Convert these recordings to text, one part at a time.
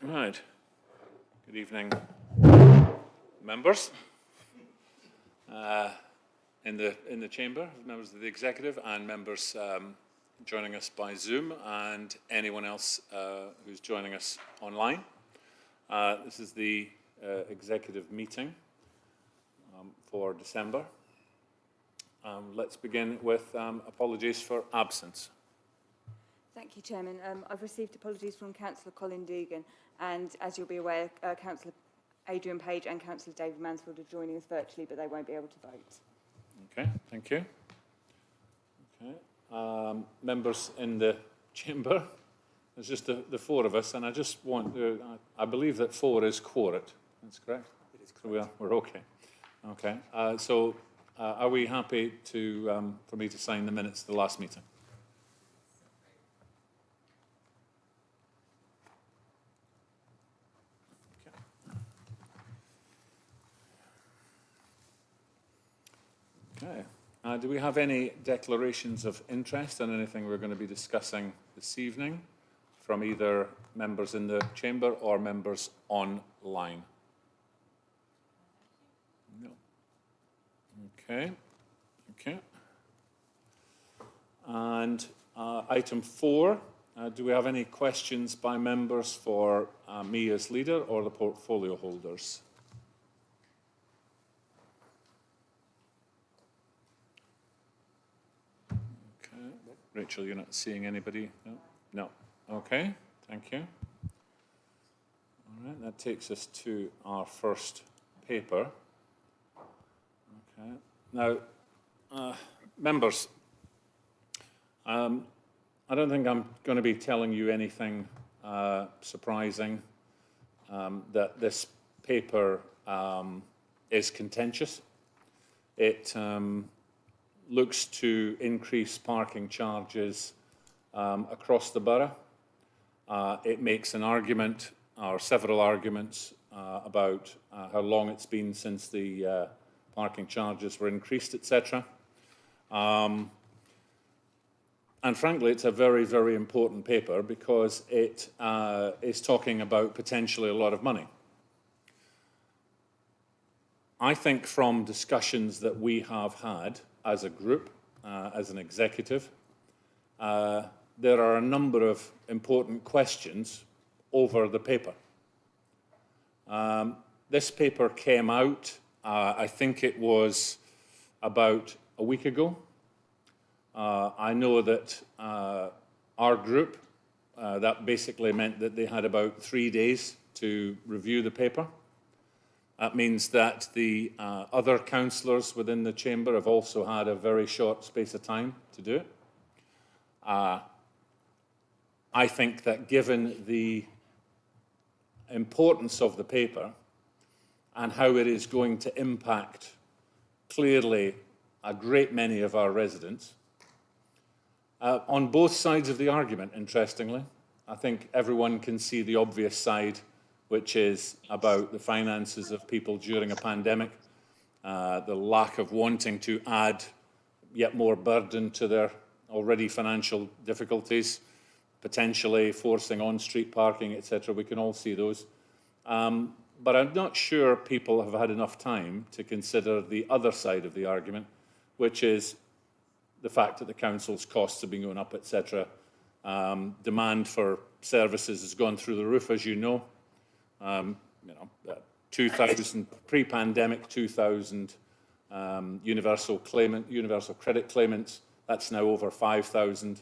Right. Good evening, members in the chamber, members of the executive, and members joining us by Zoom, and anyone else who's joining us online. This is the executive meeting for December. Let's begin with apologies for absence. Thank you, Chairman. I've received apologies from Councillor Colin Deegan, and as you'll be aware, Councillor Adrian Page and Councillor David Mansfield are joining us virtually, but they won't be able to vote. Okay, thank you. Okay, members in the chamber, there's just the four of us, and I just want to, I believe that 4 is quorum. That's correct? It is correct. So we're okay. Okay, so are we happy to, for me to sign the minutes of the last meeting? Okay. Do we have any declarations of interest on anything we're going to be discussing this evening from either members in the chamber or members online? No. Okay. Okay. And item 4, do we have any questions by members for me as leader or the portfolio holders? Rachel, you're not seeing anybody? No? No. Okay, thank you. All right, that takes us to our first paper. Okay. Now, members, I don't think I'm going to be telling you anything surprising, that this paper is contentious. It looks to increase parking charges across the borough. It makes an argument, or several arguments, about how long it's been since the parking charges were increased, etc. And frankly, it's a very, very important paper because it is talking about potentially a lot of money. I think from discussions that we have had as a group, as an executive, there are a number of important questions over the paper. This paper came out, I think it was about a week ago. I know that our group, that basically meant that they had about 3 days to review the paper. That means that the other councillors within the chamber have also had a very short space of time to do it. I think that given the importance of the paper and how it is going to impact clearly a great many of our residents, on both sides of the argument, interestingly, I think everyone can see the obvious side, which is about the finances of people during a pandemic, the lack of wanting to add yet more burden to their already financial difficulties, potentially forcing on-street parking, etc. We can all see those. But I'm not sure people have had enough time to consider the other side of the argument, which is the fact that the council's costs have been going up, etc. Demand for services has gone through the roof, as you know. 2,000 pre-pandemic, 2,000 universal credit claimants. That's now over 5,000.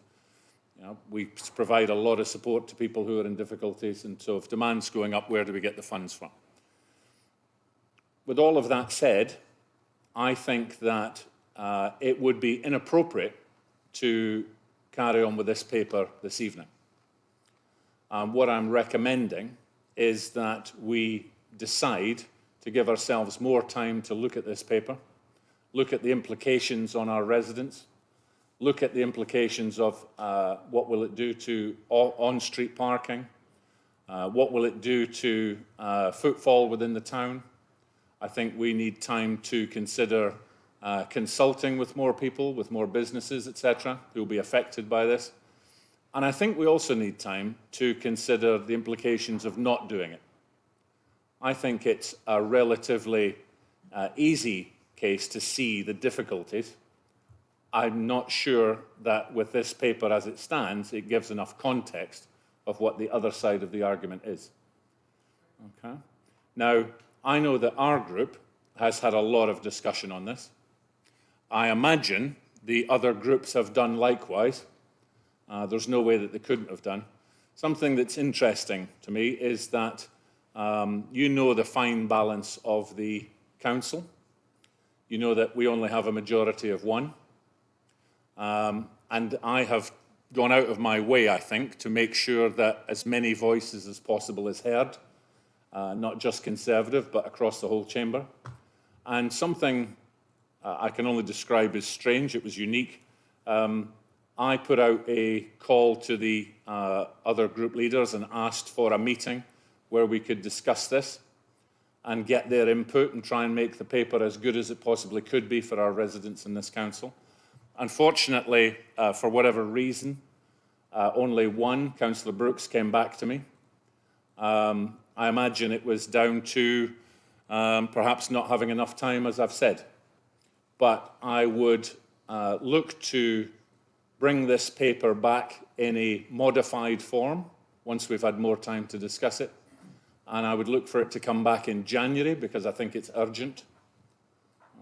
We provide a lot of support to people who are in difficulties, and so if demand's going up, where do we get the funds from? With all of that said, I think that it would be inappropriate to carry on with this paper this evening. What I'm recommending is that we decide to give ourselves more time to look at this paper, look at the implications on our residents, look at the implications of what will it do to on-street parking, what will it do to footfall within the town. I think we need time to consider consulting with more people, with more businesses, etc., who will be affected by this. And I think we also need time to consider the implications of not doing it. I think it's a relatively easy case to see the difficulties. I'm not sure that with this paper as it stands, it gives enough context of what the other side of the argument is. Okay. Now, I know that our group has had a lot of discussion on this. I imagine the other groups have done likewise. There's no way that they couldn't have done. Something that's interesting to me is that you know the fine balance of the council. You know that we only have a majority of one. And I have gone out of my way, I think, to make sure that as many voices as possible is heard, not just Conservative, but across the whole chamber. And something I can only describe as strange, it was unique. I put out a call to the other group leaders and asked for a meeting where we could discuss this and get their input and try and make the paper as good as it possibly could be for our residents in this council. Unfortunately, for whatever reason, only one, Councillor Brooks, came back to me. I imagine it was down to perhaps not having enough time, as I've said. But I would look to bring this paper back in a modified form once we've had more time to discuss it. And I would look for it to come back in January because I think it's urgent.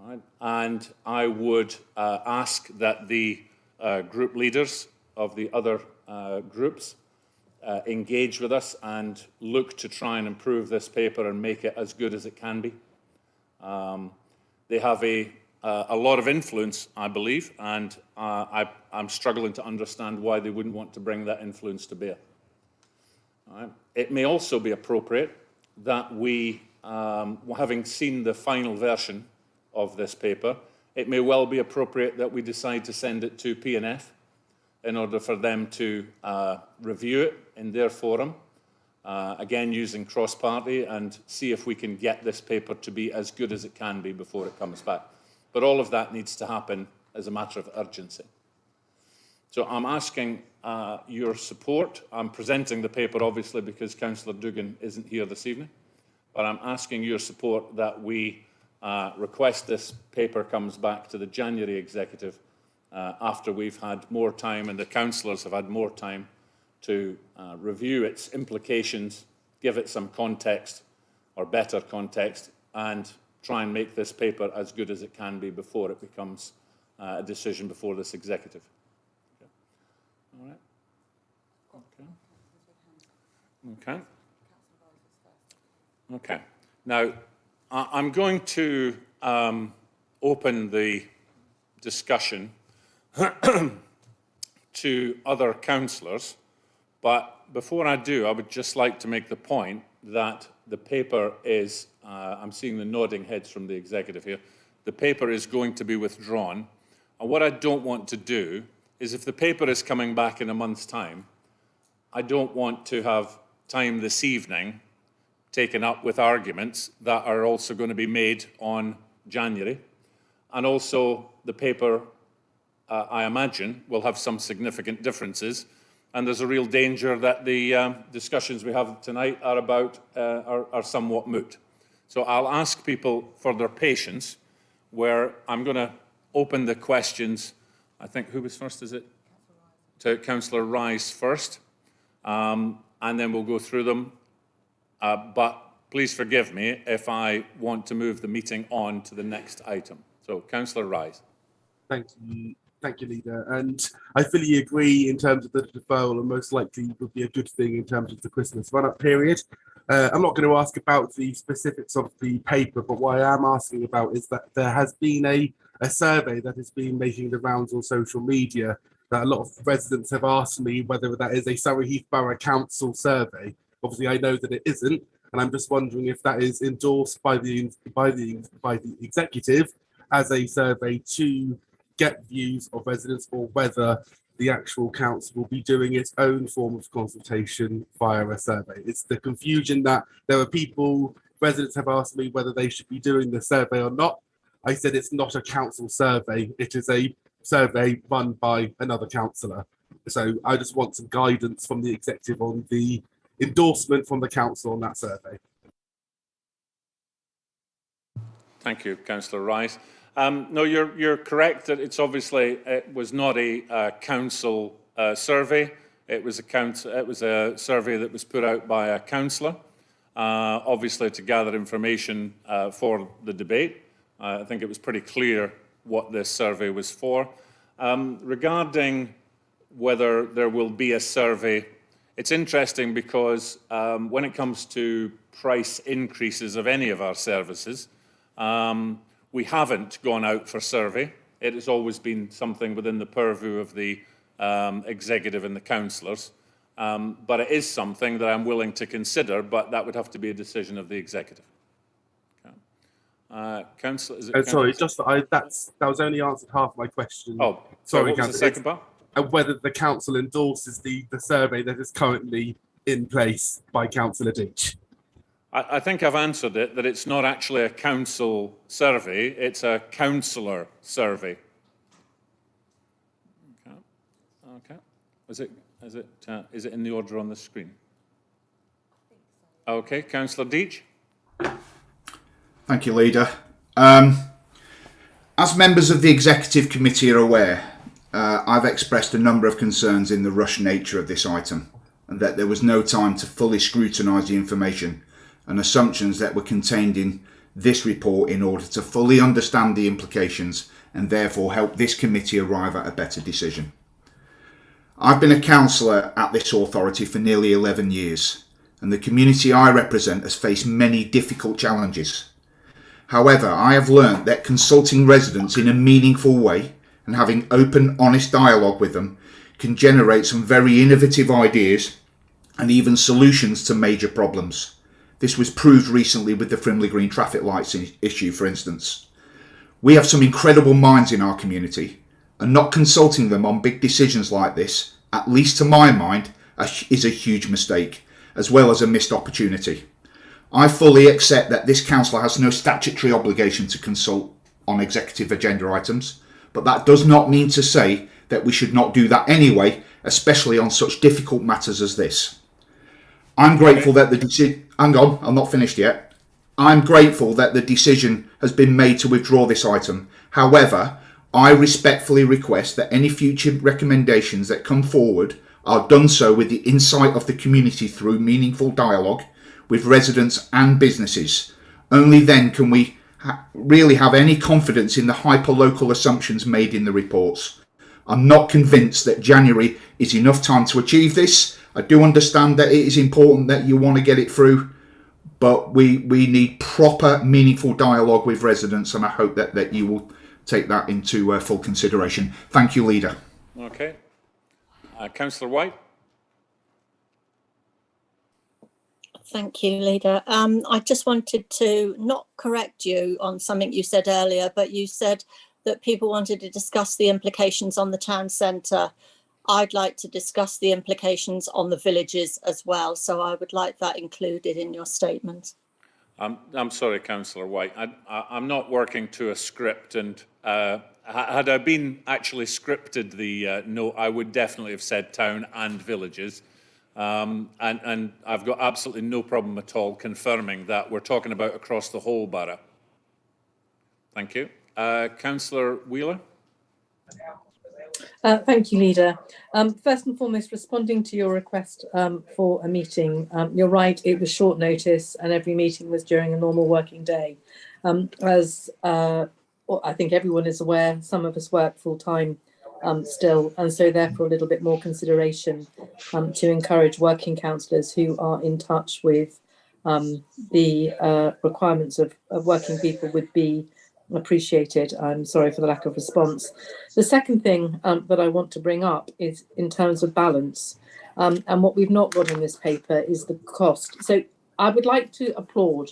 All right. And I would ask that the group leaders of the other groups engage with us and look to try and improve this paper and make it as good as it can be. They have a lot of influence, I believe, and I'm struggling to understand why they wouldn't want to bring that influence to bear. All right. It may also be appropriate that we, having seen the final version of this paper, it may well be appropriate that we decide to send it to P&F in order for them to review it in their forum, again using cross-party, and see if we can get this paper to be as good as it can be before it comes back. But all of that needs to happen as a matter of urgency. So I'm asking your support. I'm presenting the paper, obviously, because Councillor Dugan isn't here this evening. But I'm asking your support that we request this paper comes back to the January executive after we've had more time and the councillors have had more time to review its implications, give it some context or better context, and try and make this paper as good as it can be before it becomes a decision before this executive. Okay. All right. Okay. Okay. Okay. Now, I'm going to open the discussion to other councillors, but before I do, I would just like to make the point that the paper is, I'm seeing the nodding heads from the executive here, the paper is going to be withdrawn. And what I don't want to do is, if the paper is coming back in a month's time, I don't want to have time this evening taken up with arguments that are also going to be made on January. And also the paper, I imagine, will have some significant differences. And there's a real danger that the discussions we have tonight are about are somewhat moot. So I'll ask people for their patience, where I'm going to open the questions. I think, who was first, is it? To Councillor Rise first. And then we'll go through them. But please forgive me if I want to move the meeting on to the next item. So, Councillor Rise. Thank you, Leader. And I fully agree in terms of the deferral, and most likely would be a good thing in terms of the Christmas run-up period. I'm not going to ask about the specifics of the paper, but what I am asking about is that there has been a survey that has been making the rounds on social media that a lot of residents have asked me whether that is a Surrey Heath Borough Council survey. Obviously, I know that it isn't, and I'm just wondering if that is endorsed by the executive as a survey to get views of residents, or whether the actual council will be doing its own form of consultation via a survey. It's the confusion that there are people, residents have asked me whether they should be doing the survey or not. I said it's not a council survey, it is a survey run by another councillor. So I just want some guidance from the executive on the endorsement from the council on that survey. Thank you, Councillor Rice. No, you're correct that it was not a council survey. It was a survey that was put out by a councillor, obviously to gather information for the debate. I think it was pretty clear what this survey was for. Regarding whether there will be a survey, it's interesting because when it comes to price increases of any of our services, we haven't gone out for survey. It has always been something within the purview of the executive and the councillors. But it is something that I'm willing to consider, but that would have to be a decision of the executive. Okay. Councillor, is it sorry, just that was only answered half my question. Oh, sorry, what was the second part? And whether the council endorses the survey that is currently in place by Councillor Deach. I think I've answered it, that it's not actually a council survey, it's a councillor survey. Okay. Is it in the order on the screen? Okay, Councillor Deach. Thank you, Leader. As members of the Executive Committee are aware, I've expressed a number of concerns in the rush nature of this item, and that there was no time to fully scrutinise the information and assumptions that were contained in this report in order to fully understand the implications and therefore help this committee arrive at a better decision. I've been a councillor at this authority for nearly 11 years, and the community I represent has faced many difficult challenges. However, I have learnt that consulting residents in a meaningful way and having open, honest dialogue with them can generate some very innovative ideas and even solutions to major problems. This was proved recently with the Frimley Green traffic lights issue, for instance. We have some incredible minds in our community, and not consulting them on big decisions like this, at least to my mind, is a huge mistake, as well as a missed opportunity. I fully accept that this council has no statutory obligation to consult on executive agenda items, but that does not mean to say that we should not do that anyway, especially on such difficult matters as this. I'm grateful that the decision... Hang on, I'm not finished yet. I'm grateful that the decision has been made to withdraw this item. However, I respectfully request that any future recommendations that come forward are done so with the insight of the community through meaningful dialogue with residents and businesses. Only then can we really have any confidence in the hyper-local assumptions made in the reports. I'm not convinced that January is enough time to achieve this. I do understand that it is important that you want to get it through, but we need proper, meaningful dialogue with residents, and I hope that you will take that into full consideration. Thank you, Leader. Okay. Councillor White. Thank you, Leader. I just wanted to not correct you on something you said earlier, but you said that people wanted to discuss the implications on the town centre. I'd like to discuss the implications on the villages as well, so I would like that included in your statement. I'm sorry, Councillor White. I'm not working to a script, and had I been actually scripted the note, I would definitely have said town and villages. And I've got absolutely no problem at all confirming that we're talking about across the whole borough. Thank you. Councillor Wheeler. Thank you, Leader. First and foremost, responding to your request for a meeting, you're right, it was short notice and every meeting was during a normal working day. As I think everyone is aware, some of us work full-time still, and so therefore a little bit more consideration to encourage working councillors who are in touch with the requirements of working people would be appreciated. I'm sorry for the lack of response. The second thing that I want to bring up is in terms of balance, and what we've not got in this paper is the cost. So I would like to applaud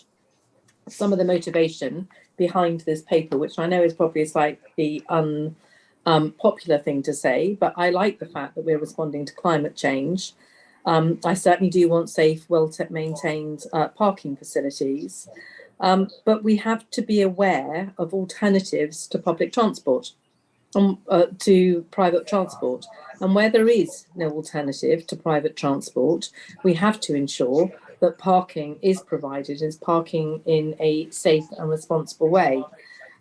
some of the motivation behind this paper, which I know is probably a slightly unpopular thing to say, but I like the fact that we're responding to climate change. I certainly do want safe, well-maintained parking facilities. But we have to be aware of alternatives to public transport. to private transport. And where there is no alternative to private transport, we have to ensure that parking is provided, is parking in a safe and responsible way.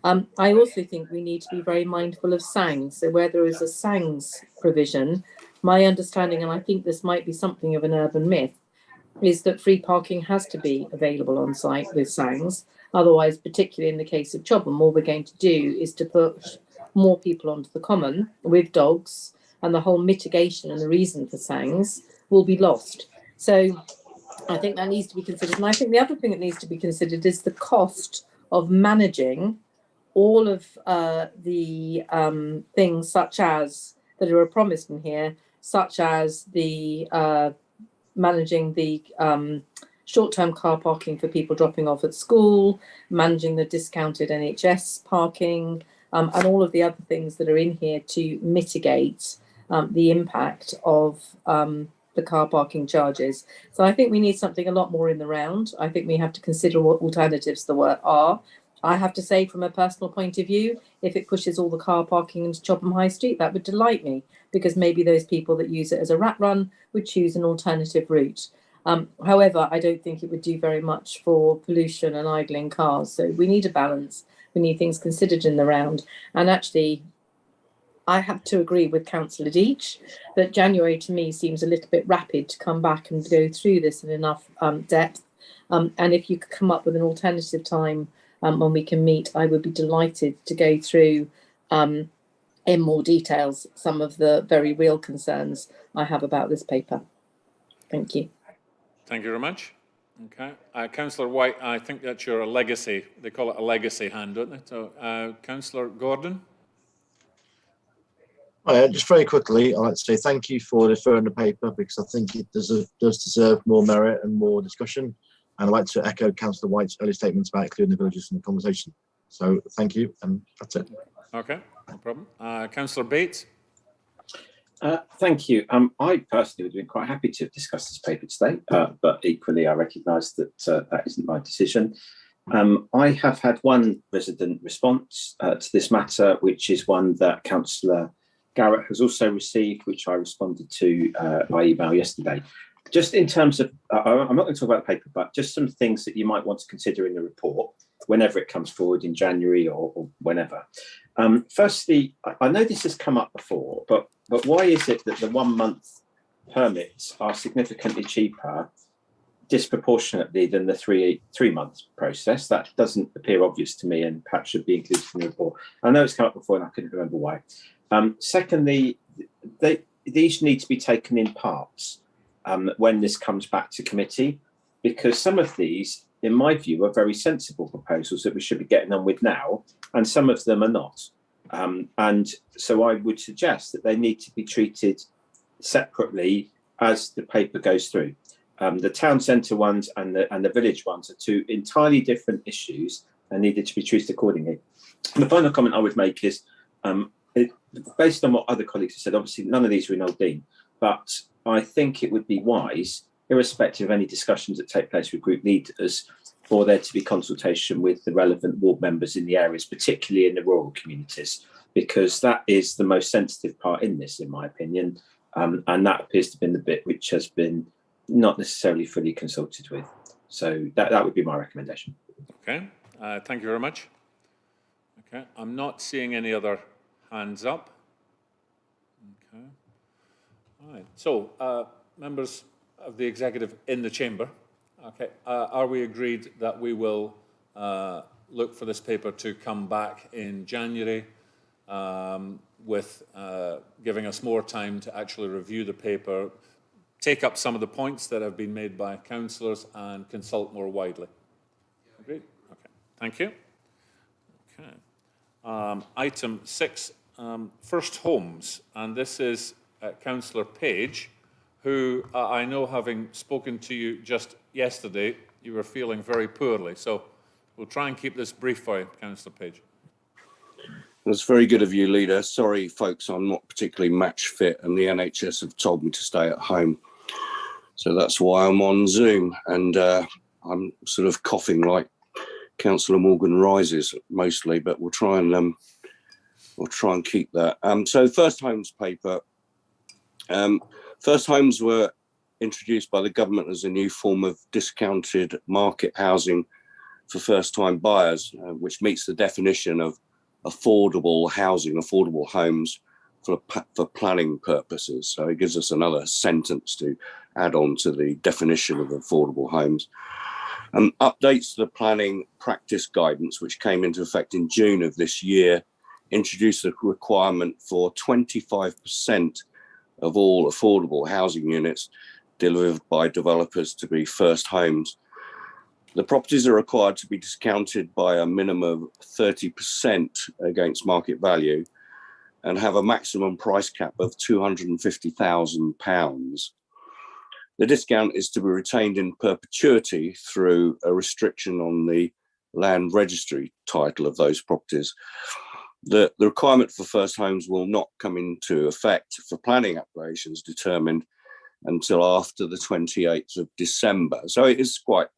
I also think we need to be very mindful of SANGs. So where there is a SANGs provision, my understanding, and I think this might be something of an urban myth, is that free parking has to be available on site with SANGs. Otherwise, particularly in the case of Chobham, all we're going to do is to push more people onto the common with dogs, and the whole mitigation and the reason for SANGs will be lost. So I think that needs to be considered. And I think the other thing that needs to be considered is the cost of managing all of the things such as that are promised in here, such as the managing the short-term car parking for people dropping off at school, managing the discounted NHS parking, and all of the other things that are in here to mitigate the impact of the car parking charges. So I think we need something a lot more in the round. I think we have to consider what alternatives there are. I have to say, from a personal point of view, if it pushes all the car parking into Chobham High Street, that would delight me, because maybe those people that use it as a rat run would choose an alternative route. However, I don't think it would do very much for pollution and idling cars. So we need a balance. We need things considered in the round. And actually, I have to agree with Councillor Deach that January to me seems a little bit rapid to come back and go through this in enough depth. And if you could come up with an alternative time when we can meet, I would be delighted to go through in more details some of the very real concerns I have about this paper. Thank you. Thank you very much. Okay. Councillor White, I think that's your legacy. They call it a legacy hand, don't they? So, Councillor Gordon. Just very quickly, I'd like to say thank you for referring the paper, because I think it does deserve more merit and more discussion. And I'd like to echo Councillor White's early statements about including the villages in the conversation. So thank you, and that's it. Okay, no problem. Councillor Bates. Thank you. I personally would have been quite happy to discuss this paper today, but equally I recognise that that isn't my decision. I have had one resident response to this matter, which is one that Councillor Garrett has also received, which I responded to by email yesterday. Just in terms of, I'm not going to talk about the paper, but just some things that you might want to consider in the report whenever it comes forward in January or whenever. Firstly, I know this has come up before, but why is it that the 1 month permits are significantly cheaper disproportionately than the three month process? That doesn't appear obvious to me, and perhaps should be included in the report. I know it's come up before and I couldn't remember why. Secondly, these need to be taken in parts when this comes back to committee, because some of these, in my view, are very sensible proposals that we should be getting on with now, and some of them are not. And so I would suggest that they need to be treated separately as the paper goes through. The town centre ones and the village ones are two entirely different issues and needed to be treated accordingly. And the final comment I would make is, based on what other colleagues have said, obviously none of these are in Old Dean, but I think it would be wise, irrespective of any discussions that take place with group leaders, for there to be consultation with the relevant ward members in the areas, particularly in the rural communities, because that is the most sensitive part in this, in my opinion, and that appears to have been the bit which has been not necessarily fully consulted with. So that would be my recommendation. Okay, thank you very much. Okay, I'm not seeing any other hands up. Okay. All right. So, members of the executive in the chamber, okay, are we agreed that we will look for this paper to come back in January with giving us more time to actually review the paper, take up some of the points that have been made by councillors and consult more widely? Agreed? Okay. Thank you. Okay. Item 6. First homes, and this is Councillor Page, who I know, having spoken to you just yesterday, you were feeling very poorly. So we'll try and keep this brief for you, Councillor Page. That's very good of you, Leader. Sorry, folks, I'm not particularly match fit, and the NHS have told me to stay at home. So that's why I'm on Zoom, and I'm sort of coughing like Councillor Morgan Rises mostly, but we'll try and we'll try and keep that. So first homes paper. First homes were introduced by the government as a new form of discounted market housing for first-time buyers, which meets the definition of affordable housing, affordable homes for planning purposes. So it gives us another sentence to add on to the definition of affordable homes. Updates to the planning practice guidance, which came into effect in June of this year, introduced a requirement for 25% of all affordable housing units delivered by developers to be first homes. The properties are required to be discounted by a minimum of 30% against market value and have a maximum price cap of £250,000. The discount is to be retained in perpetuity through a restriction on the land registry title of those properties. The requirement for first homes will not come into effect for planning applications determined until after the 28th of December. So it is quite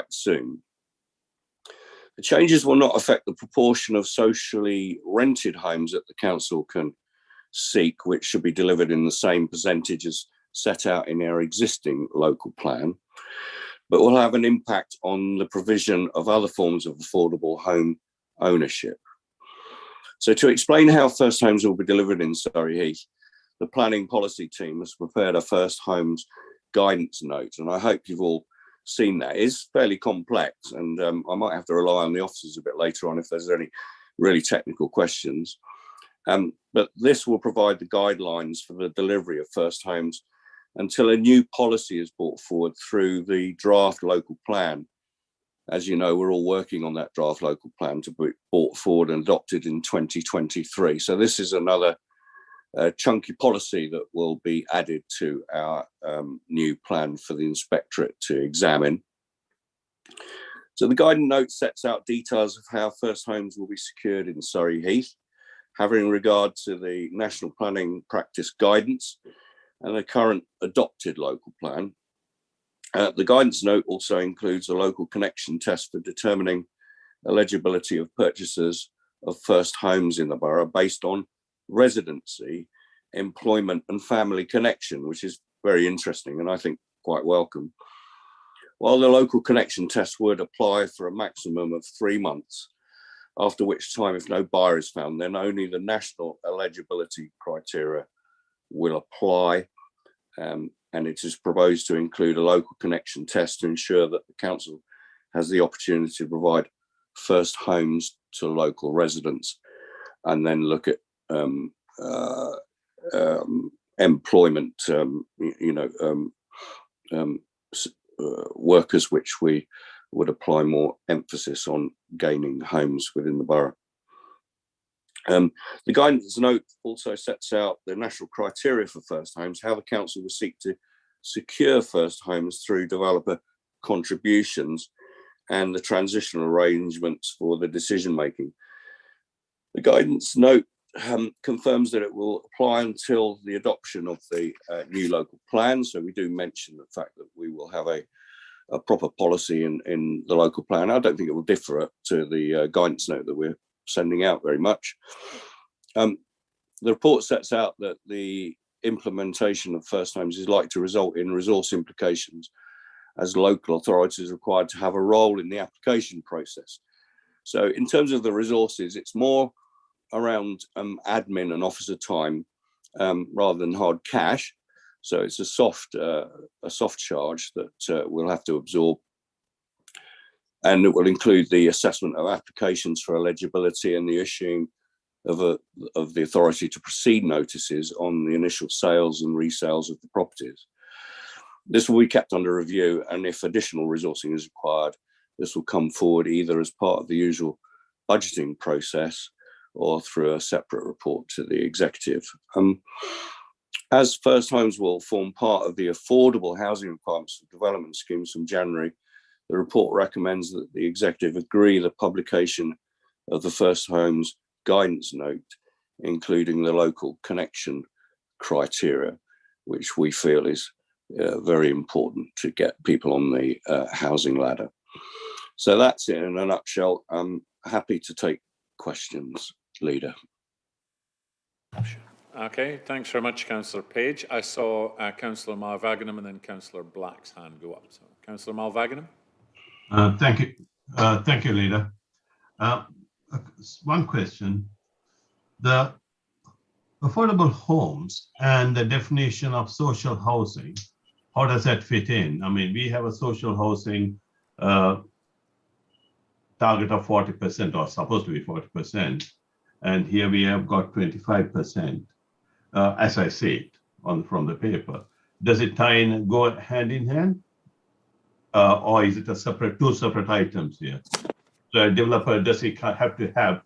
soon. The changes will not affect the proportion of socially rented homes that the council can seek, which should be delivered in the same percentage as set out in our existing local plan, but will have an impact on the provision of other forms of affordable home ownership. So to explain how first homes will be delivered in Surrey Heath, the planning policy team has prepared a first homes guidance note, and I hope you've all seen that. It's fairly complex, and I might have to rely on the officers a bit later on if there's any really technical questions. But this will provide the guidelines for the delivery of first homes until a new policy is brought forward through the draft local plan. As you know, we're all working on that draft local plan to be brought forward and adopted in 2023. So this is another chunky policy that will be added to our new plan for the inspectorate to examine. So the guidance note sets out details of how first homes will be secured in Surrey Heath, having regard to the National Planning Practice Guidance and the current adopted local plan. The guidance note also includes a local connection test for determining eligibility of purchasers of first homes in the borough based on residency, employment and family connection, which is very interesting and I think quite welcome. While the local connection test would apply for a maximum of 3 months, after which time, if no buyer is found, then only the national eligibility criteria will apply. And it is proposed to include a local connection test to ensure that the council has the opportunity to provide first homes to local residents and then look at employment, workers, which we would apply more emphasis on gaining homes within the borough. The guidance note also sets out the national criteria for first homes, how the council will seek to secure first homes through developer contributions and the transitional arrangements for the decision making. The guidance note confirms that it will apply until the adoption of the new local plan. So we do mention the fact that we will have a proper policy in the local plan. I don't think it will differ to the guidance note that we're sending out very much. The report sets out that the implementation of first homes is likely to result in resource implications as local authorities are required to have a role in the application process. So in terms of the resources, it's more around admin and officer time rather than hard cash. So it's a soft charge that we'll have to absorb. And it will include the assessment of applications for eligibility and the issuing of the authority to proceed notices on the initial sales and resales of the properties. This will be kept under review, and if additional resourcing is required, this will come forward either as part of the usual budgeting process or through a separate report to the executive. As first homes will form part of the affordable housing requirements for development schemes from January, the report recommends that the executive agree the publication of the first homes guidance note, including the local connection criteria, which we feel is very important to get people on the housing ladder. So that's it in a nutshell. I'm happy to take questions, Leader. Okay, thanks very much, Councillor Page. I saw Councillor Malvaganam and then Councillor Black's hand go up. So, Councillor Malvaganam. Thank you, Leader. One question. The affordable homes and the definition of social housing, how does that fit in? I mean, we have a social housing target of 40% or supposed to be 40%. And here we have got 25%, as I see it from the paper. Does it tie in, go hand in hand? Or is it two separate items here? So a developer, does he have to have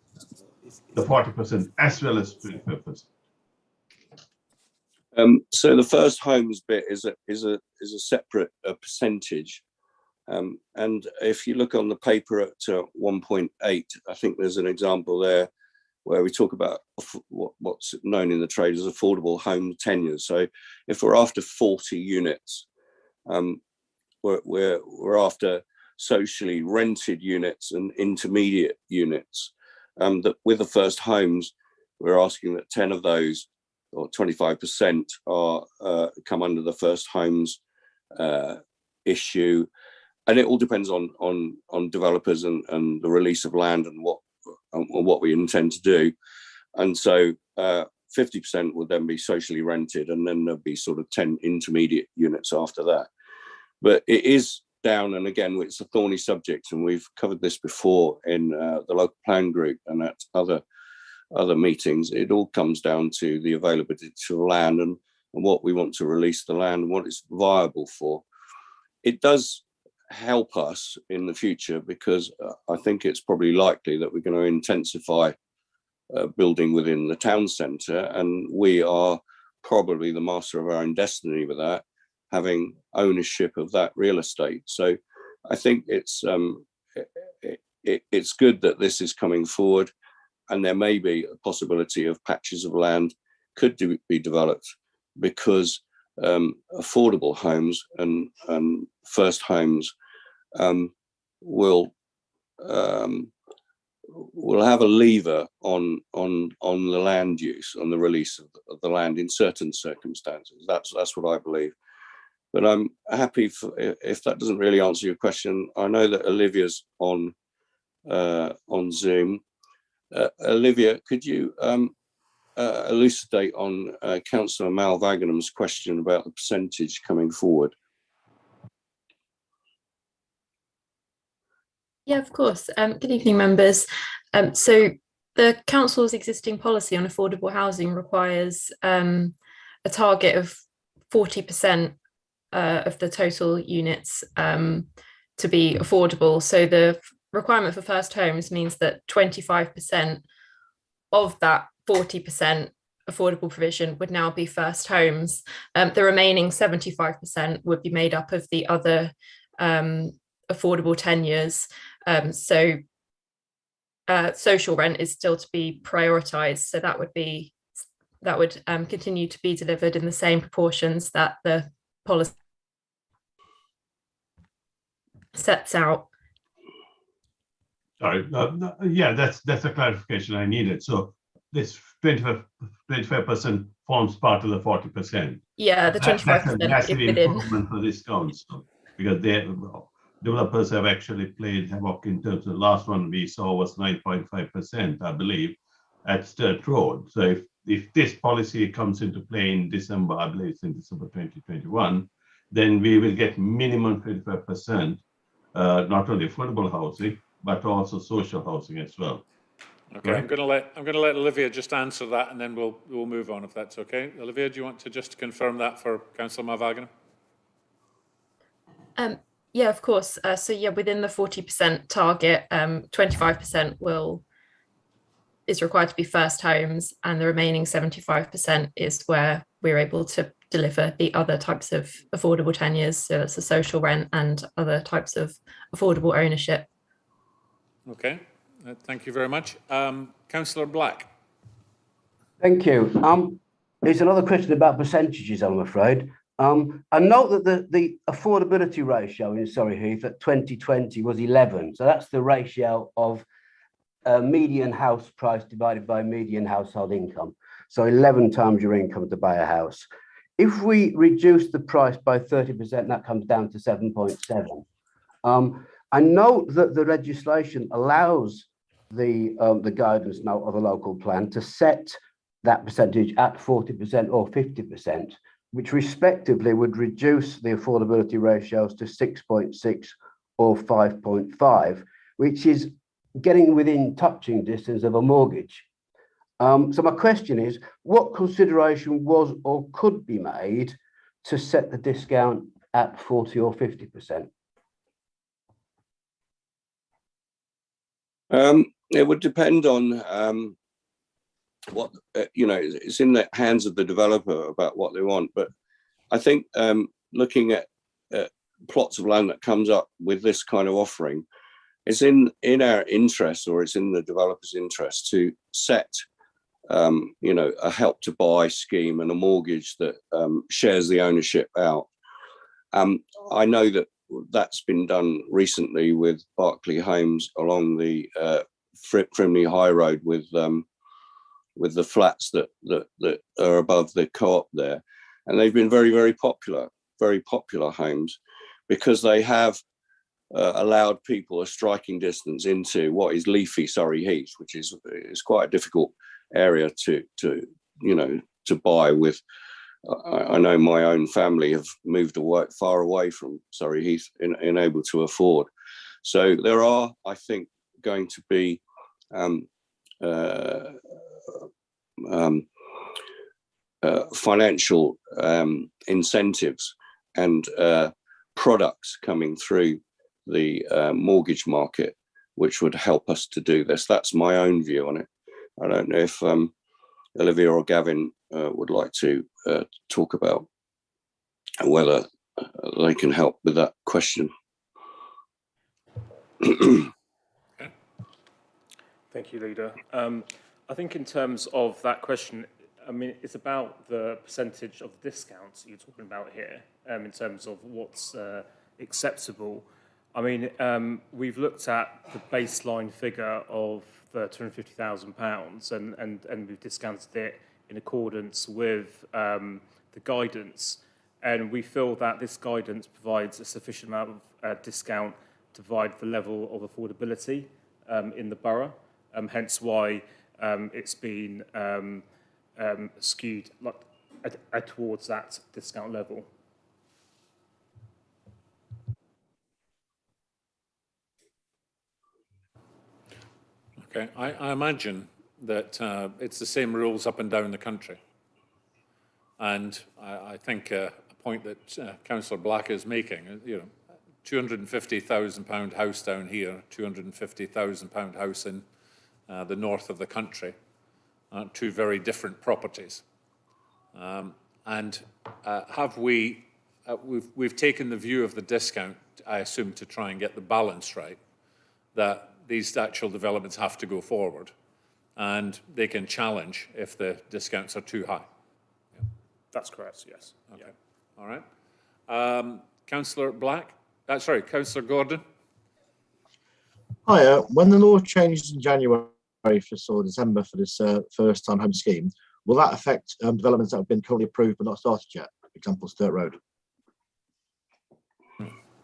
the 40% as well as 25%? So the first homes bit is a separate percentage. And if you look on the paper at 1.8, I think there's an example there where we talk about what's known in the trade as affordable home tenures. So if we're after 40 units, we're after socially rented units and intermediate units. That with the first homes, we're asking that 10 of those, or 25%, are come under the first homes issue. And it all depends on developers and the release of land and what we intend to do. And so 50% would then be socially rented, and then there'll be sort of 10 intermediate units after that. But it is down, and again, it's a thorny subject, and we've covered this before in the local plan group and at other meetings. It all comes down to the availability of land and what we want to release the land and what it's viable for. It does help us in the future because I think it's probably likely that we're going to intensify building within the town centre, and we are probably the master of our own destiny with that, having ownership of that real estate. So I think it's good that this is coming forward, and there may be a possibility of patches of land could be developed because affordable homes and first homes will have a lever on the land use, on the release of the land in certain circumstances. That's what I believe. But I'm happy if that doesn't really answer your question. I know that Olivia's on Zoom. Olivia, could you elucidate on Councillor Malvaganam's question about the percentage coming forward? Yeah, of course. Good evening, members. So the council's existing policy on affordable housing requires a target of 40% of the total units to be affordable. So the requirement for first homes means that 25% of that 40% affordable provision would now be first homes. The remaining 75% would be made up of the other affordable tenures. So social rent is still to be prioritised. So that would continue to be delivered in the same proportions that the policy sets out. Sorry, yeah, that's a clarification I needed. So this 25% forms part of the 40%. Yeah, the 25% that's a massive is within. improvement for this council because developers have actually played havoc in terms of the last one we saw was 9.5%, I believe, at Sturt Road. So if this policy comes into play in December, I believe it's in December 2021, then we will get minimum 25%, not only affordable housing, but also social housing as well. Okay, right? I'm going to let Olivia just answer that, and then we'll move on if that's okay. Olivia, do you want to just confirm that for Councillor Malvaganam? Yeah, of course. So yeah, within the 40% target, 25% is required to be first homes, and the remaining 75% is where we're able to deliver the other types of affordable tenures. So that's the social rent and other types of affordable ownership. Okay, thank you very much. Councillor Black. Thank you. It's another question about percentages, I'm afraid. I note that the affordability ratio in Surrey Heath at 2020 was 11. So that's the ratio of median house price divided by median household income. So 11 times your income to buy a house. If we reduce the price by 30%, that comes down to 7.7. I know that the legislation allows the guidance note of a local plan to set that percentage at 40% or 50%, which respectively would reduce the affordability ratios to 6.6 or 5.5, which is getting within touching distance of a mortgage. So my question is, what consideration was or could be made to set the discount at 40 or 50%? It would depend on what, it's in the hands of the developer about what they want. But I think looking at plots of land that comes up with this kind of offering, it's in our interest, or it's in the developer's interest, to set a help to buy scheme and a mortgage that shares the ownership out. I know that that's been done recently with Berkeley Homes along the Frimley High Road with the flats that are above the co-op there, and they've been very popular homes, because they have allowed people a striking distance into what is leafy Surrey Heath, which is quite a difficult area to buy. With I know my own family have moved far away from Surrey Heath and able to afford. So there are, I think, going to be financial incentives and products coming through the mortgage market, which would help us to do this. That's my own view on it. I don't know if Olivia or Gavin would like to talk about whether they can help with that question. Thank you, Leader. I think in terms of that question, I mean, it's about the percentage of discounts you're talking about here, in terms of what's acceptable. I mean, we've looked at the baseline figure of the £250,000 and we've discounted it in accordance with the guidance. And we feel that this guidance provides a sufficient amount of discount to provide the level of affordability in the borough, hence why it's been skewed towards that discount level. Okay, I imagine that it's the same rules up and down the country. And I think a point that Councillor Black is making, £250,000 house down here, £250,000 house in the north of the country, two very different properties. We've taken the view of the discount, I assume, to try and get the balance right, that these actual developments have to go forward and they can challenge if the discounts are too high. Yeah. That's correct, yes. Okay. Yeah. All right. Councillor Black, Councillor Gordon. Hiya. When the law changes in January or December for this first time home scheme, will that affect developments that have been currently approved but not started yet? For example, Sturt Road.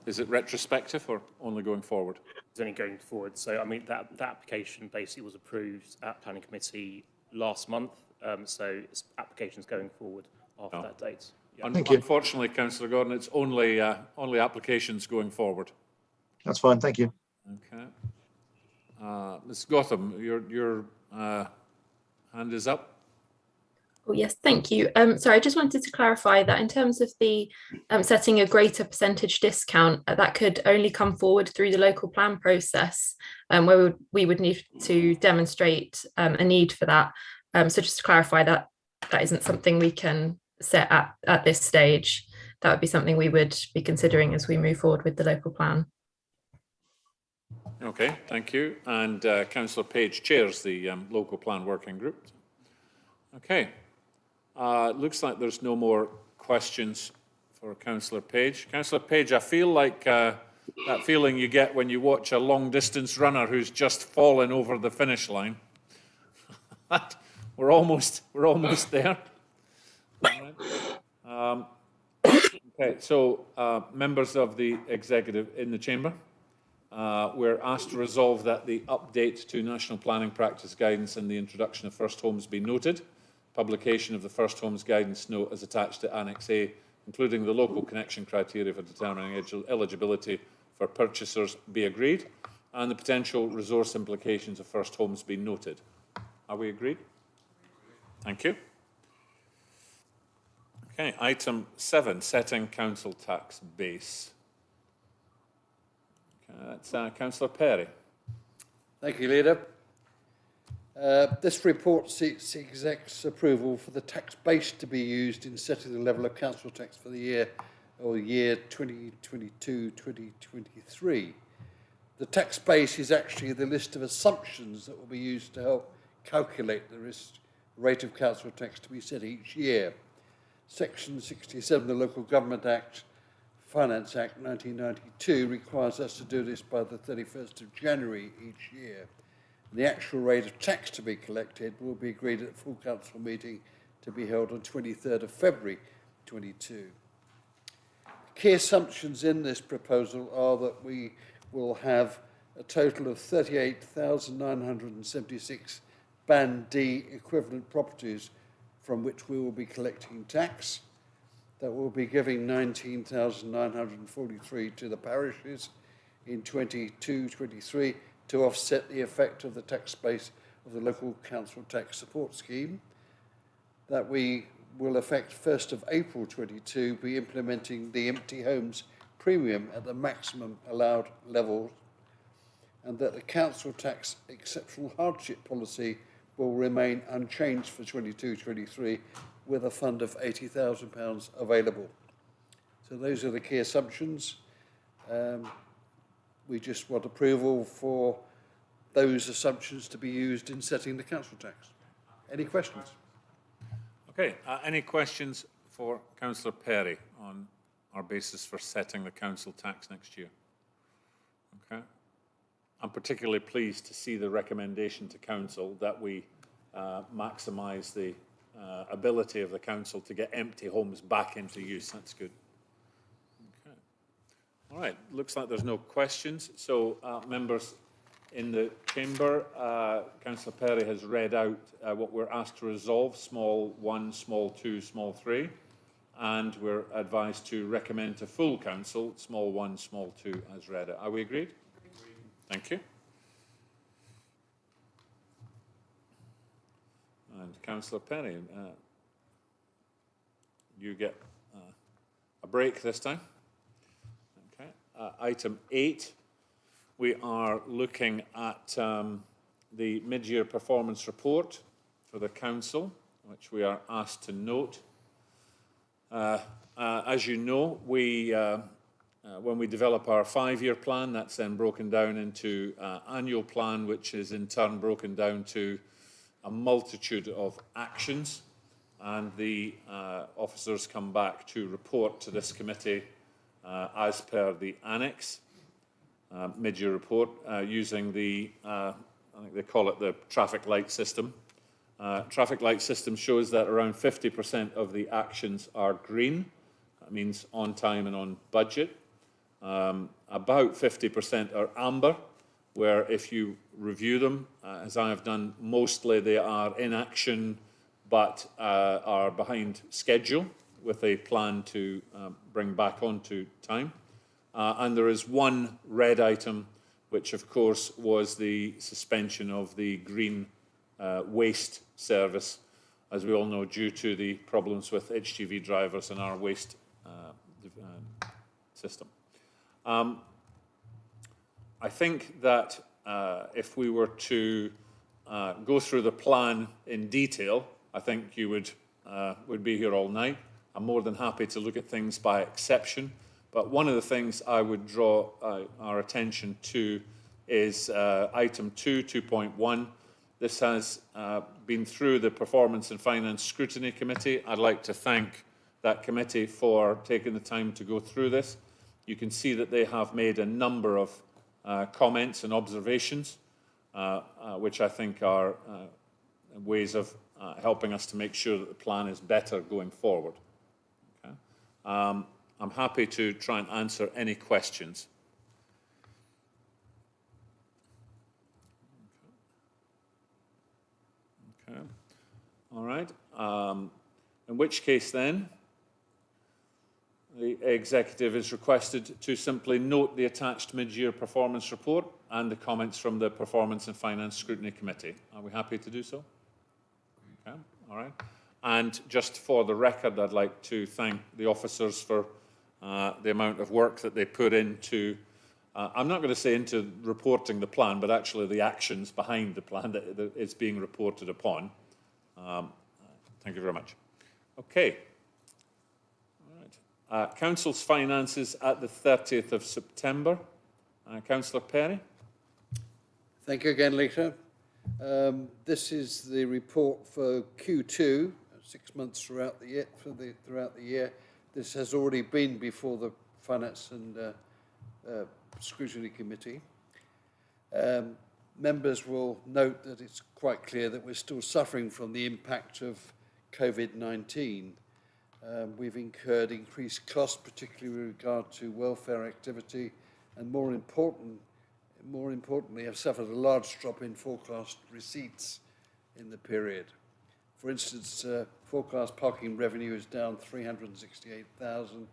Is it retrospective or only going forward? It's only going forward. So, I mean, that application basically was approved at Planning Committee last month. So, application's going forward after that date. Yeah. Unfortunately, Councillor Gordon, it's only applications going forward. That's fine. Thank you. Okay. Ms. Gotham, your hand is up. Oh, yes, thank you. Sorry, I just wanted to clarify that in terms of the setting a greater percentage discount, that could only come forward through the local plan process, where we would need to demonstrate a need for that. So just to clarify that isn't something we can set at this stage. That would be something we would be considering as we move forward with the local plan. Okay, thank you. And Councillor Page chairs the local plan working group. Okay. It looks like there's no more questions for Councillor Page. Councillor Page, I feel like that feeling you get when you watch a long-distance runner who's just fallen over the finish line. we're almost there. Okay, so members of the executive in the chamber, we're asked to resolve that the update to national planning practice guidance and the introduction of first homes be noted. Publication of the first homes guidance note as attached to Annex A, including the local connection criteria for determining eligibility for purchasers, be agreed, and the potential resource implications of first homes be noted. Are we agreed? Thank you. Okay, item 7, setting council tax base. Okay, that's Councillor Perry. Thank you, Leader. This report seeks exec's approval for the tax base to be used in setting the level of council tax for the year 2022-2023. The tax base is actually the list of assumptions that will be used to help calculate the rate of council tax to be set each year. Section 67 of the Local Government Act, Finance Act 1992 requires us to do this by the 31st of January each year. The actual rate of tax to be collected will be agreed at the full council meeting to be held on 23rd of February 22. Key assumptions in this proposal are that we will have a total of 38,976 Band D equivalent properties from which we will be collecting tax. That will be giving 19,943 to the parishes in 22-23 to offset the effect of the tax base of the local council tax support scheme. That we will effect 1st of April 22 be implementing the empty homes premium at the maximum allowed level, and that the council tax exceptional hardship policy will remain unchanged for 22-23 with a fund of £80,000 available. So those are the key assumptions. We just want approval for those assumptions to be used in setting the council tax. Any questions? Okay, any questions for Councillor Perry on our basis for setting the council tax next year? Okay. I'm particularly pleased to see the recommendation to council that we maximise the ability of the council to get empty homes back into use. That's good. Okay. All right, looks like there's no questions. So members in the chamber, Councillor Perry has read out what we're asked to resolve, small 1, small 2, small 3, and we're advised to recommend to full council, small 1, small 2, as read out. Are we agreed? Thank you. And Councillor Perry, you get a break this time. Okay. Item 8, we are looking at the mid-year performance report for the council, which we are asked to note. As you know, when we develop our 5-year plan, that's then broken down into annual plan, which is in turn broken down to a multitude of actions, and the officers come back to report to this committee as per the annex mid-year report using the, I think they call it the traffic light system. Traffic light system shows that around 50% of the actions are green. That means on time and on budget. About 50% are amber, where if you review them, as I have done, mostly they are in action but are behind schedule with a plan to bring back onto time. And there is one red item, which of course was the suspension of the green waste service, as we all know, due to the problems with HGV drivers and our waste system. I think that if we were to go through the plan in detail, I think you would be here all night. I'm more than happy to look at things by exception, but one of the things I would draw our attention to is item 2.1. This has been through the Performance and Finance Scrutiny Committee. I'd like to thank that committee for taking the time to go through this. You can see that they have made a number of comments and observations, which I think are ways of helping us to make sure that the plan is better going forward. Okay? I'm happy to try and answer any questions. Okay. All right. In which case then, the executive is requested to simply note the attached mid-year performance report and the comments from the Performance and Finance Scrutiny Committee. Are we happy to do so? Okay, all right. And just for the record, I'd like to thank the officers for the amount of work that they put into, I'm not going to say into reporting the plan, but actually the actions behind the plan that is being reported upon. Thank you very much. Okay. Council's finances at the 30th of September. Councillor Perry. Thank you again, Lisa. This is the report for Q2, 6 months throughout the year. This has already been before the Finance and Scrutiny Committee. Members will note that it's quite clear that we're still suffering from the impact of COVID-19. We've incurred increased costs, particularly with regard to welfare activity, and more importantly, have suffered a large drop in forecast receipts in the period. For instance, forecast parking revenue is down 368,000.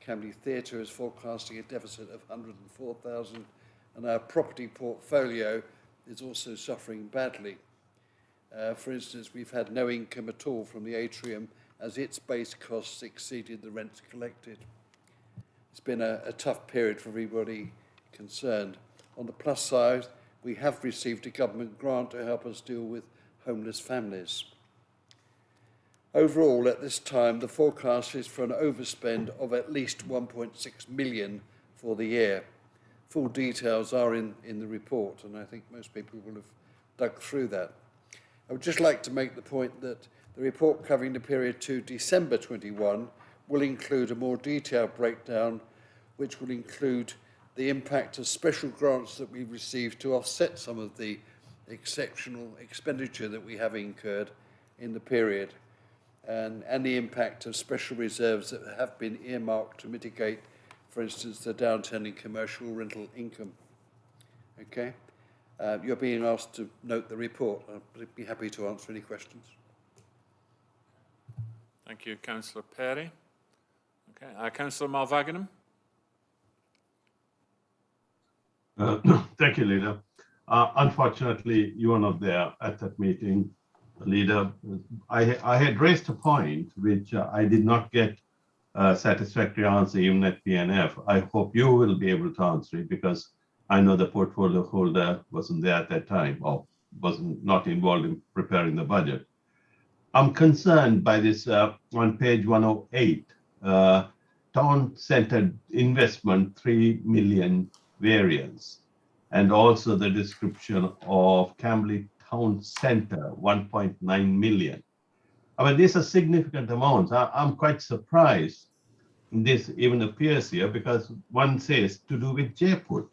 Camberley Theatre is forecasting a deficit of 104,000, and our property portfolio is also suffering badly. For instance, we've had no income at all from the atrium, as its base costs exceeded the rents collected. It's been a tough period for everybody concerned. On the plus side, we have received a government grant to help us deal with homeless families. Overall, at this time, the forecast is for an overspend of at least 1.6 million for the year. Full details are in the report, and I think most people will have dug through that. I would just like to make the point that the report covering the period to December 21 will include a more detailed breakdown, which will include the impact of special grants that we've received to offset some of the exceptional expenditure that we have incurred in the period, and the impact of special reserves that have been earmarked to mitigate, for instance, the downturn in commercial rental income. Okay? You're being asked to note the report. I'd be happy to answer any questions. Thank you, Councillor Perry. Okay, Councillor Malvaginam. Thank you, Leader. Unfortunately, you were not there at that meeting, Leader. I had raised a point which I did not get a satisfactory answer even at PNF. I hope you will be able to answer it, because I know the portfolio holder wasn't there at that time, or wasn't not involved in preparing the budget. I'm concerned by this on page 108, town centre investment 3 million variance, and also the description of Camberley Town Centre 1.9 million. I mean, these are significant amounts. I'm quite surprised this even appears here, because one says to do with Jayput.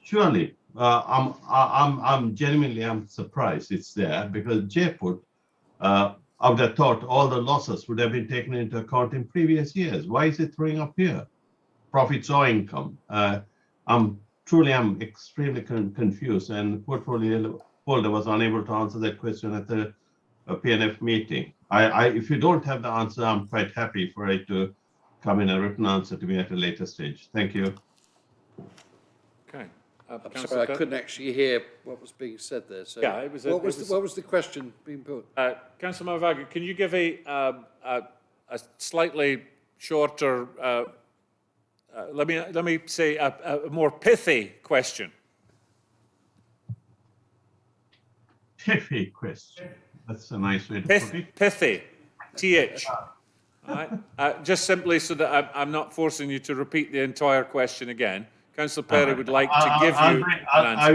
Surely, I'm genuinely surprised it's there, because Jayput, I would have thought all the losses would have been taken into account in previous years. Why is it throwing up here? Profits or income? I'm extremely confused, and the portfolio holder was unable to answer that question at the PNF meeting. If you don't have the answer, I'm quite happy for it to come in a written answer to me at a later stage. Thank you. Okay. I'm sorry, I couldn't actually hear what was being said there. So yeah, what was the question being put? Councillor Malvaginam, can you give a slightly shorter, let me say a more pithy question? Pithy question. That's a nice way to put it. Pithy, TH. All right. Just simply so that I'm not forcing you to repeat the entire question again. Councillor Perry would like to give you an answer. I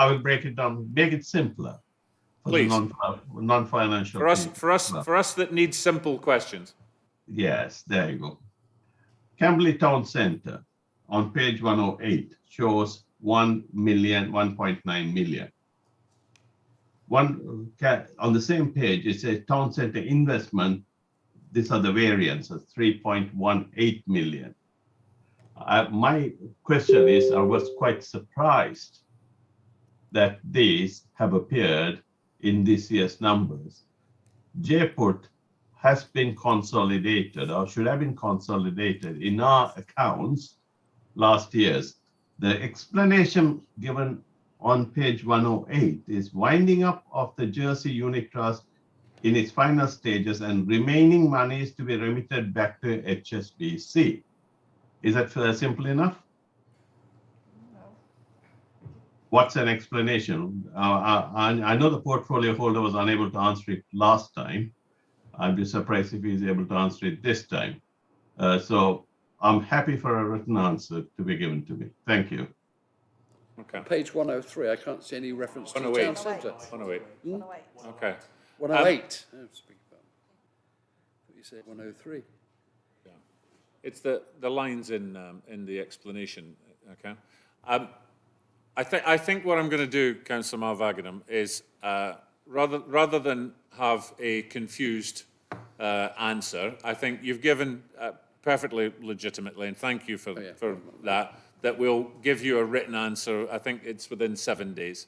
will break it down. Make it simpler. Please. Non-financial. For us that need simple questions. Yes, there you go. Camberley Town Centre on page 108 shows 1.9 million. on the same page, it says town centre investment. These are the variances, 3.18 million. My question is, I was quite surprised that these have appeared in this year's numbers. Jput has been consolidated, or should have been consolidated in our accounts last year's. The explanation given on page 108 is winding up of the Jersey Unit Trust in its final stages and remaining money is to be remitted back to HSBC. Is that simple enough? What's an explanation? I know the portfolio holder was unable to answer it last time. I'd be surprised if he's able to answer it this time. So I'm happy for a written answer to be given to me. Thank you. Okay. Page 103, I can't see any reference to the 108. town centre. 108. 108. Okay. 108. You said 103. Yeah. It's the lines in the explanation. Okay. I think what I'm going to do, Councillor Malvaginam, is rather than have a confused answer, I think you've given perfectly legitimately, and thank you for that we'll give you a written answer. I think it's within 7 days.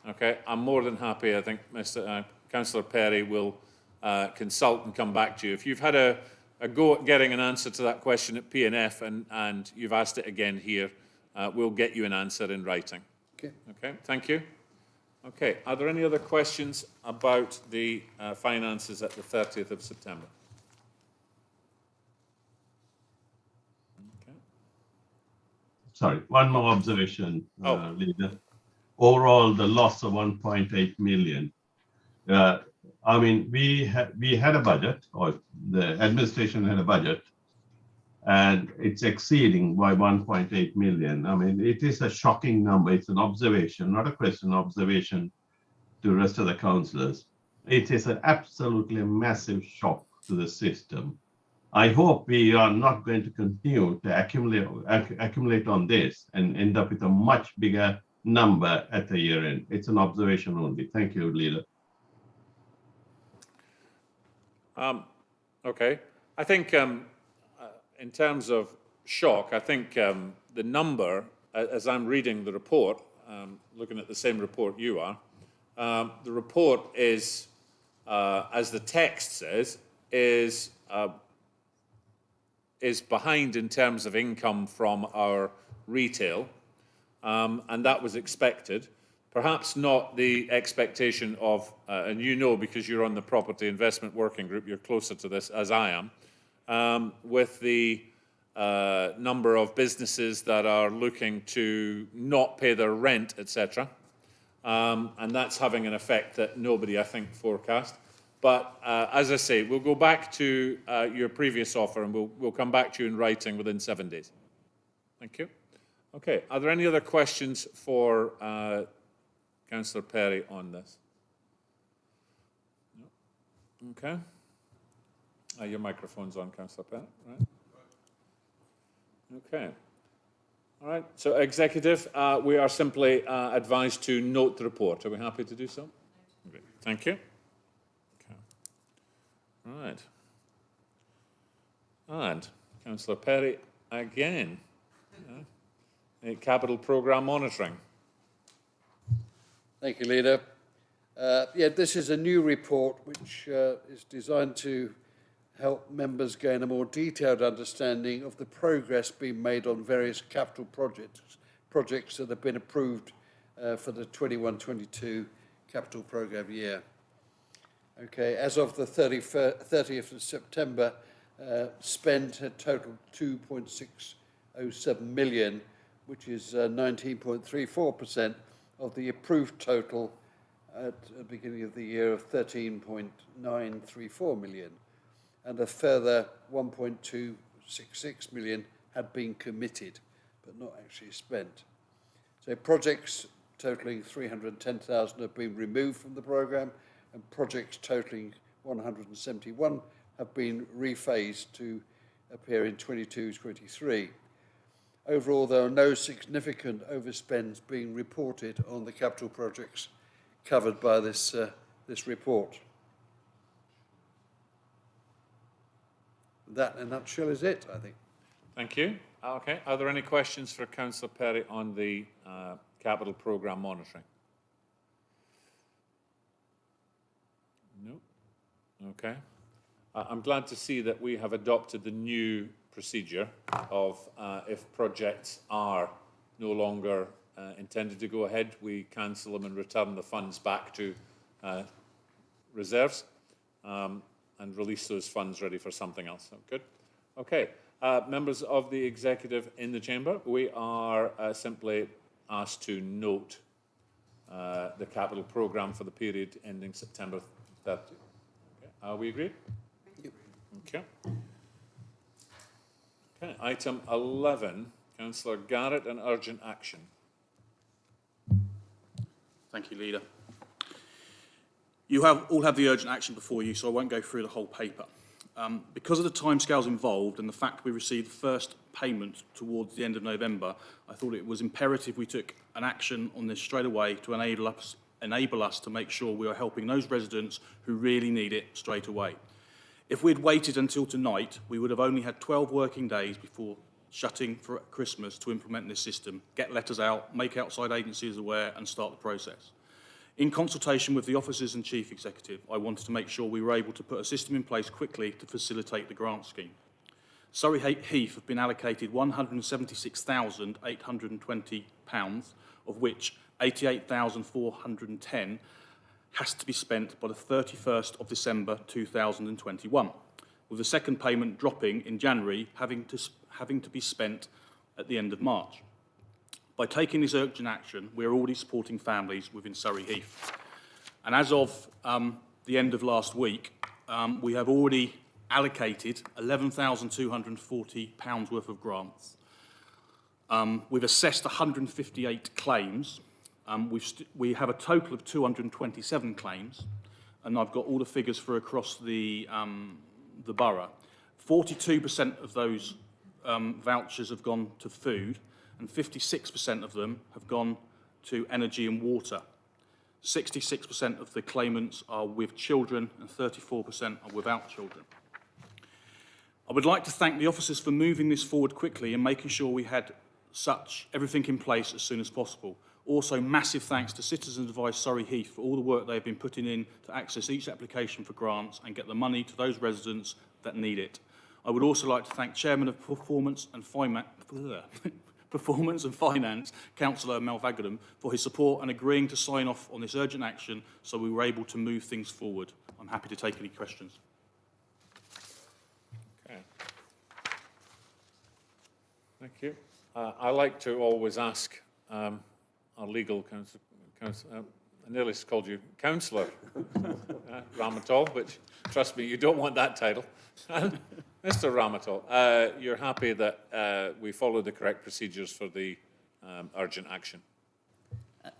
Okay, I'm more than happy. I think Mr. Councillor Perry will consult and come back to you. If you've had a go at getting an answer to that question at P&F and you've asked it again here, we'll get you an answer in writing. Okay. Okay, thank you. Okay, are there any other questions about the finances at the 30th of September? Okay. Sorry, one more observation, Leader. Overall, the loss of 1.8 million. I mean, we had a budget, or the administration had a budget, and it's exceeding by 1.8 million. I mean, it is a shocking number. It's an observation, not a question, observation to the rest of the councillors. It is an absolutely massive shock to the system. I hope we are not going to continue to accumulate on this and end up with a much bigger number at the year end. It's an observation only. Thank you, Leader. Okay. I think in terms of shock, I think the number, as I'm reading the report, looking at the same report you are, the report is, as the text says, is behind in terms of income from our retail, and that was expected. Perhaps not the expectation of, and you know because you're on the Property Investment Working Group, you're closer to this as I am, with the number of businesses that are looking to not pay their rent, etc. And that's having an effect that nobody, I think, forecast. But as I say, we'll go back to your previous offer and we'll come back to you in writing within 7 days. Thank you. Okay, are there any other questions for Councillor Perry on this? No. Okay. Your microphone's on, Councillor Perry, right? Okay. All right, so Executive, we are simply advised to note the report. Are we happy to do so? Okay. Thank you. Okay. All right. And Councillor Perry again. Capital Programme Monitoring. Thank you, Leader. This is a new report which is designed to help members gain a more detailed understanding of the progress being made on various capital projects that have been approved for the 21-22 capital programme year. Okay, as of the 30th of September, spend had totaled 2.607 million, which is 19.34% of the approved total at the beginning of the year of 13.934 million. And a further 1.266 million had been committed, but not actually spent. So projects totalling 310,000 have been removed from the programme, and projects totalling 171 have been rephased to appear in 22-23. Overall, there are no significant overspends being reported on the capital projects covered by this report. That, in a nutshell, is it, I think. Thank you. Okay. Are there any questions for Councillor Perry on the capital programme monitoring? No. Okay. I'm glad to see that we have adopted the new procedure of if projects are no longer intended to go ahead, we cancel them and return the funds back to reserves and release those funds ready for something else. So, good. Okay. Members of the executive in the chamber, we are simply asked to note the capital programme for the period ending September 30. Okay. Are we agreed? Yep. Okay. Okay. Item 11, Councillor Garrett and urgent action. Thank you, Leader. You all have the urgent action before you, so I won't go through the whole paper. Because of the timescales involved and the fact we received the first payment towards the end of November, I thought it was imperative we took an action on this straight away to enable us to make sure we are helping those residents who really need it straight away. If we'd waited until tonight, we would have only had 12 working days before shutting for Christmas to implement this system, get letters out, make outside agencies aware and start the process. In consultation with the officers and chief executive, I wanted to make sure we were able to put a system in place quickly to facilitate the grant scheme. Surrey Heath have been allocated £176,820, of which £88,410 has to be spent by the 31st of December 2021, with the second payment dropping in January, having to be spent at the end of March. By taking this urgent action, we're already supporting families within Surrey Heath. And as of the end of last week, we have already allocated £11,240 worth of grants. We've assessed 158 claims. We have a total of 227 claims, and I've got all the figures for across the borough. 42% of those vouchers have gone to food, and 56% of them have gone to energy and water. 66% of the claimants are with children and 34% are without children. I would like to thank the officers for moving this forward quickly and making sure we had everything in place as soon as possible. Also, massive thanks to Citizens Advice Surrey Heath for all the work they've been putting in to access each application for grants and get the money to those residents that need it. I would also like to thank Chairman of Performance and Finance, Councillor Melvagadam, for his support and agreeing to sign off on this urgent action so we were able to move things forward. I'm happy to take any questions. Okay. Thank you. I like to always ask our legal counsel, I nearly called you Councillor Ramatol, which, trust me, you don't want that title. Mr. Ramatol, you're happy that we follow the correct procedures for the urgent action?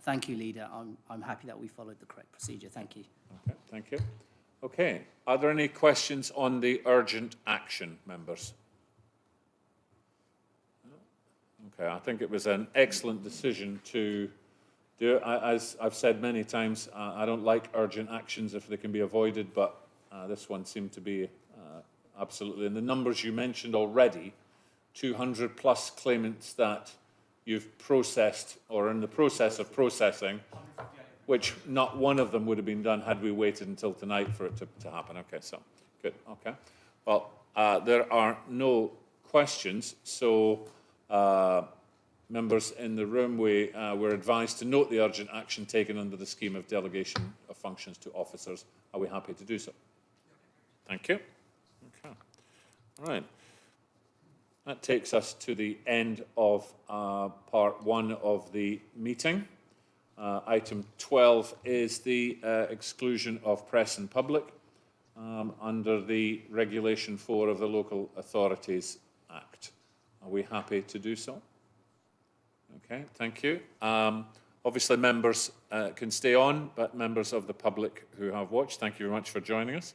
Thank you, Leader. I'm happy that we followed the correct procedure. Thank you. Okay, thank you. Okay, are there any questions on the urgent action, members? Okay, I think it was an excellent decision to do it. As I've said many times, I don't like urgent actions if they can be avoided, but this one seemed to be absolutely. And the numbers you mentioned already, 200 plus claimants that you've processed or in the process of processing, which not one of them would have been done had we waited until tonight for it to happen. Okay, so good. Okay. Well, there are no questions. So members in the room, we were advised to note the urgent action taken under the scheme of delegation of functions to officers. Are we happy to do so? Thank you. Okay. All right. That takes us to the end of part one of the meeting. Item 12 is the exclusion of press and public under the Regulation 4 of the Local Authorities Act. Are we happy to do so? Okay, thank you. Obviously, members can stay on, but members of the public who have watched, thank you very much for joining us.